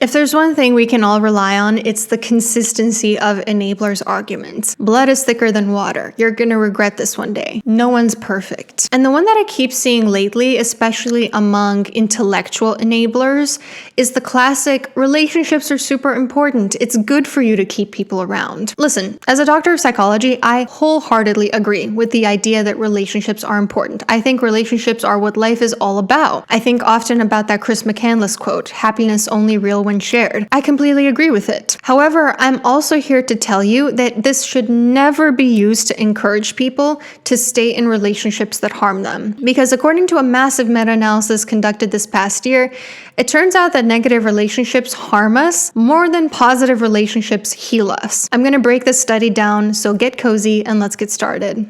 If there's one thing we can all rely on, it's the consistency of enablers' arguments. Blood is thicker than water. You're gonna regret this one day. No one's perfect. And the one that I keep seeing lately, especially among intellectual enablers, is the classic relationships are super important. It's good for you to keep people around. Listen, as a doctor of psychology, I wholeheartedly agree with the idea that relationships are important. I think relationships are what life is all about. I think often about that Chris McCandless quote, happiness only real when shared. I completely agree with it. However, I'm also here to tell you that this should never be used to encourage people to stay in relationships that harm them. Because according to a massive meta-analysis conducted this past year, it turns out that negative relationships harm us more than positive relationships heal us. I'm going to break this study down, so get cozy and let's get started.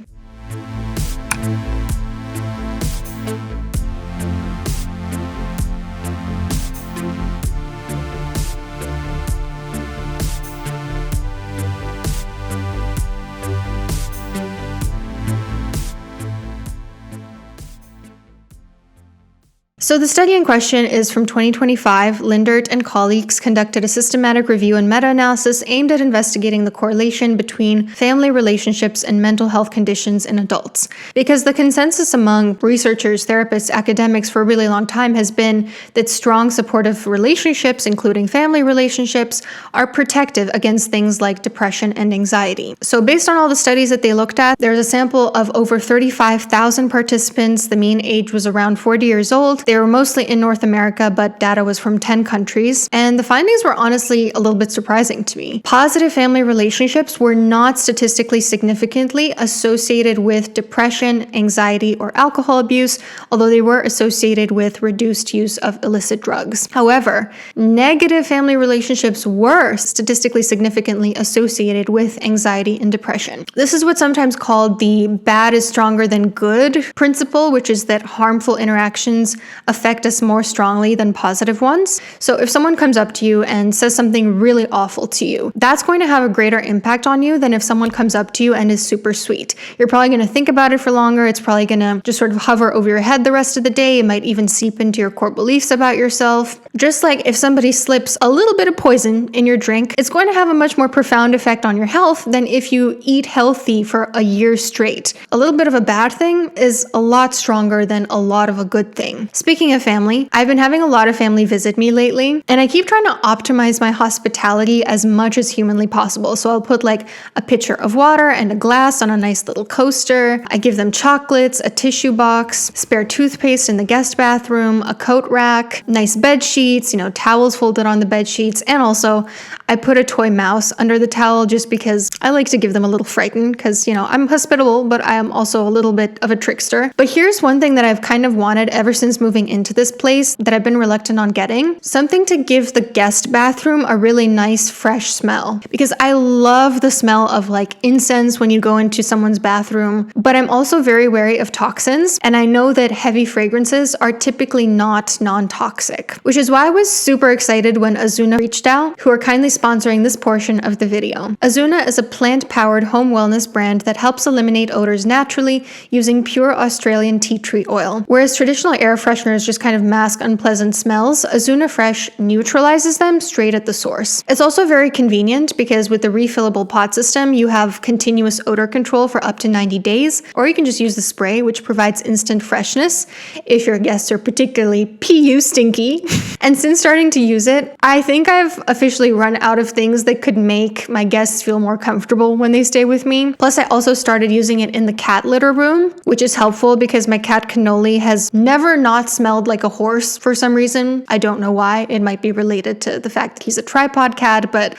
So the study in question is from 2025. Lindert and colleagues conducted a systematic review and meta-analysis aimed at investigating the correlation between family relationships and mental health conditions in adults. Because the consensus among researchers, therapists, academics for a really long time has been that strong supportive relationships, including family relationships, are protective against things like depression and anxiety. So based on all the studies that they looked at, there's a sample of over 35,000 participants. The mean age was around 40 years old. They were mostly in North America, but data was from 10 countries. And the findings were honestly a little bit surprising to me. Positive family relationships were not statistically significantly associated with depression, anxiety, or alcohol abuse, although they were associated with reduced use of illicit drugs. However, negative family relationships were statistically significantly associated with anxiety and depression. This is what's sometimes called the bad is stronger than good principle, which is that harmful interactions affect us more strongly than positive ones. So if someone comes up to you and says something really awful to you, that's going to have a greater impact on you than if someone comes up to you and is super sweet. You're probably going to think about it for longer. It's probably going to just sort of hover over your head the rest of the day. It might even seep into your core beliefs about yourself. Just like if somebody slips a little bit of poison in your drink, it's going to have a much more profound effect on your health than if you eat healthy for a year straight. A little bit of a bad thing is a lot stronger than a lot of a good thing. Speaking of family, I've been having a lot of family visit me lately, and I keep trying to optimize my hospitality as much as humanly possible. So I'll put like a pitcher of water and a glass on a nice little coaster. I give them chocolates, a tissue box, spare toothpaste in the guest bathroom, a coat rack, nice bed sheets, towels folded on the bed sheets, and also I put a toy mouse under the towel just because I like to give them a little frighten because, I'm hospitable, but I am also a little bit of a trickster. But here's one thing that I've kind of wanted ever since moving into this place that I've been reluctant on getting: something to give the guest bathroom a really nice fresh smell, because I love the smell of like incense when you go into someone's bathroom, but I'm also very wary of toxins, and I know that heavy fragrances are typically not non-toxic, which is why I was super excited when Azuna reached out, who are kindly sponsoring this portion of the video. Azuna is a plant-powered home wellness brand that helps eliminate odors naturally using pure Australian tea tree oil. Whereas traditional air fresheners just kind of mask unpleasant smells, Azuna Fresh neutralizes them straight at the source. It's also very convenient because with the refillable pod system, you have continuous odor control for up to 90 days, or you can just use the spray, which provides instant freshness if your guests are particularly PU stinky. And since starting to use it, I think I've officially run out of things that could make my guests feel more comfortable when they stay with me. Plus, I also started using it in the cat litter room, which is helpful because my cat Cannoli has never not smelled like a horse for some reason. I don't know why. It might be related to the fact that he's a tripod cat, but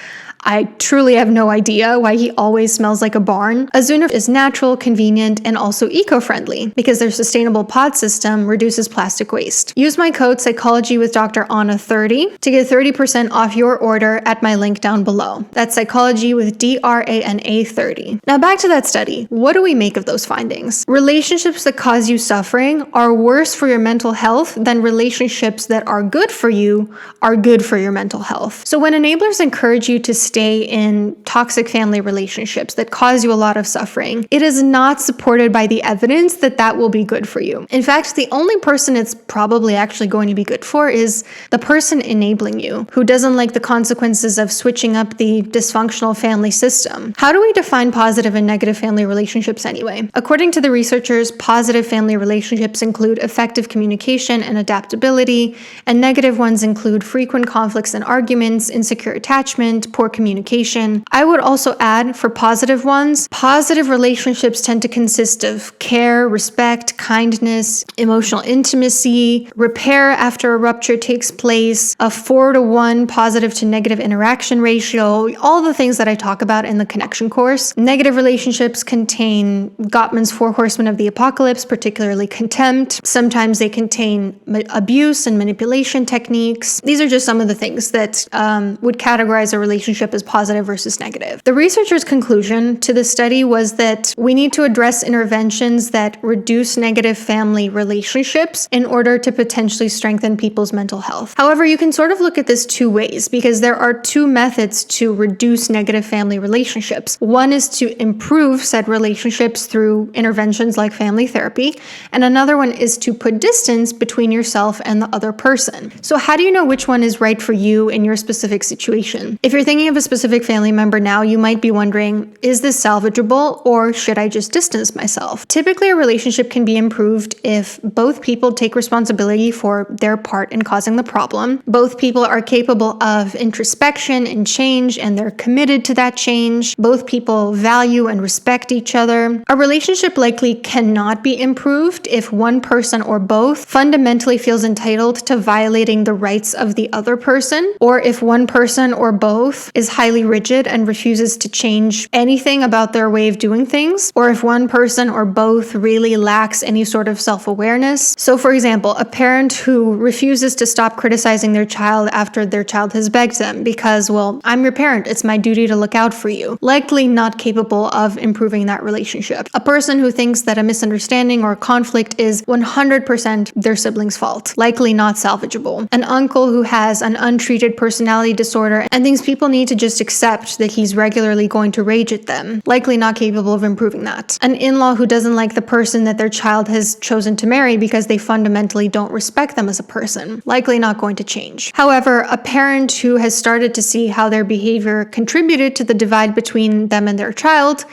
I truly have no idea why he always smells like a barn. Azuna is natural, convenient, and also eco-friendly because their sustainable pod system reduces plastic waste. Use my code Psychology with Dr. Anna 30 to get 30% off your order at my link down below. That's Psychology with DRANA 30. Now back to that study. What do we make of those findings? Relationships that cause you suffering are worse for your mental health than relationships that are good for you are good for your mental health. So when enablers encourage you to stay in toxic family relationships that cause you a lot of suffering, it is not supported by the evidence that that will be good for you. In fact, the only person it's probably actually going to be good for is the person enabling you, who doesn't like the consequences of switching up the dysfunctional family system. How do we define positive and negative family relationships anyway? According to the researchers, positive family relationships include effective communication and adaptability, and negative ones include frequent conflicts and arguments, insecure attachment, poor communication. I would also add, for positive ones, positive relationships tend to consist of care, respect, kindness, emotional intimacy, repair after a rupture takes place, a 4-to-1 positive to negative interaction ratio, all the things that I talk about in the connection course. Negative relationships contain Gottman's 4 horsemen of the apocalypse, particularly contempt. Sometimes they contain abuse and manipulation techniques. These are just some of the things that would categorize a relationship as positive versus negative. The researchers' conclusion to the study was that we need to address interventions that reduce negative family relationships in order to potentially strengthen people's mental health. However, you can sort of look at this 2 ways, because there are 2 methods to reduce negative family relationships. One is to improve said relationships through interventions like family therapy, and another one is to put distance between yourself and the other person. So how do you know which one is right for you in your specific situation? If you're thinking of a specific family member now, you might be wondering, is this salvageable, or should I just distance myself? Typically, a relationship can be improved if both people take responsibility for their part in causing the problem, both people are capable of introspection and change, and they're committed to that change, both people value and respect each other. A relationship likely cannot be improved if one person or both fundamentally feels entitled to violating the rights of the other person, or if one person or both is highly rigid and refuses to change anything about their way of doing things, or if one person or both really lacks any sort of self-awareness. So for example, a parent who refuses to stop criticizing their child after their child has begged them because, well, I'm your parent, it's my duty to look out for you, likely not capable of improving that relationship. A person who thinks that a misunderstanding or conflict is 100% their sibling's fault, likely not salvageable. An uncle who has an untreated personality disorder and thinks people need to just accept that he's regularly going to rage at them, likely not capable of improving that. An in-law who doesn't like the person that their child has chosen to marry because they fundamentally don't respect them as a person, likely not going to change. However, a parent who has started to see how their behavior contributed to the divide between them and their child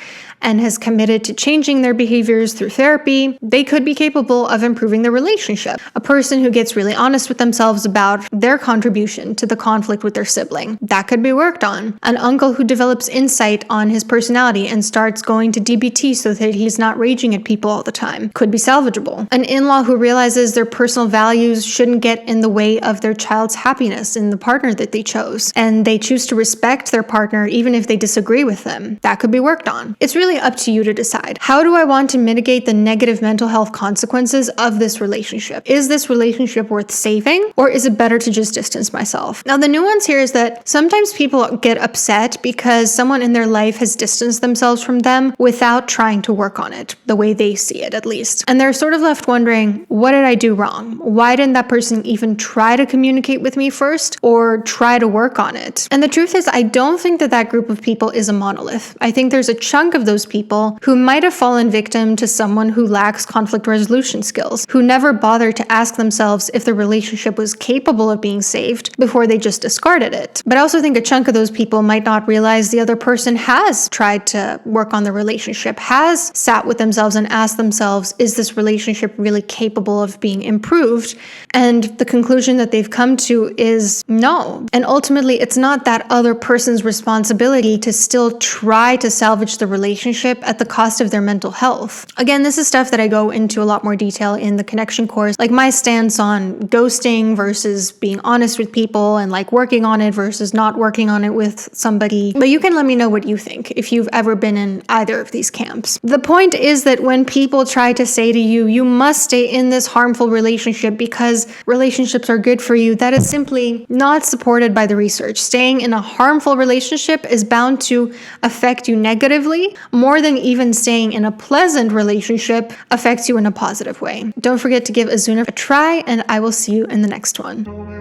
and has committed to changing their behaviors through therapy, they could be capable of improving the relationship. A person who gets really honest with themselves about their contribution to the conflict with their sibling, that could be worked on. An uncle who develops insight on his personality and starts going to DBT so that he's not raging at people all the time, could be salvageable. An in-law who realizes their personal values shouldn't get in the way of their child's happiness in the partner that they chose, and they choose to respect their partner even if they disagree with them, that could be worked on. It's really up to you to decide. How do I want to mitigate the negative mental health consequences of this relationship? Is this relationship worth saving, or is it better to just distance myself? Now, the nuance here is that sometimes people get upset because someone in their life has distanced themselves from them without trying to work on it, the way they see it at least. And they're sort of left wondering, what did I do wrong? Why didn't that person even try to communicate with me first or try to work on it? And the truth is, I don't think that that group of people is a monolith. I think there's a chunk of those people who might have fallen victim to someone who lacks conflict resolution skills, who never bothered to ask themselves if the relationship was capable of being saved before they just discarded it. But I also think a chunk of those people might not realize the other person has tried to work on the relationship, has sat with themselves and asked themselves, is this relationship really capable of being improved? And the conclusion that they've come to is no. And ultimately, it's not that other person's responsibility to still try to salvage the relationship at the cost of their mental health. Again, this is stuff that I go into a lot more detail in the connection course, like my stance on ghosting versus being honest with people, and like working on it versus not working on it with somebody. But you can let me know what you think if you've ever been in either of these camps. The point is that when people try to say to you, you must stay in this harmful relationship because relationships are good for you, that is simply not supported by the research. Staying in a harmful relationship is bound to affect you negatively more than even staying in a pleasant relationship affects you in a positive way. Don't forget to give Azuna a try, and I will see you in the next one.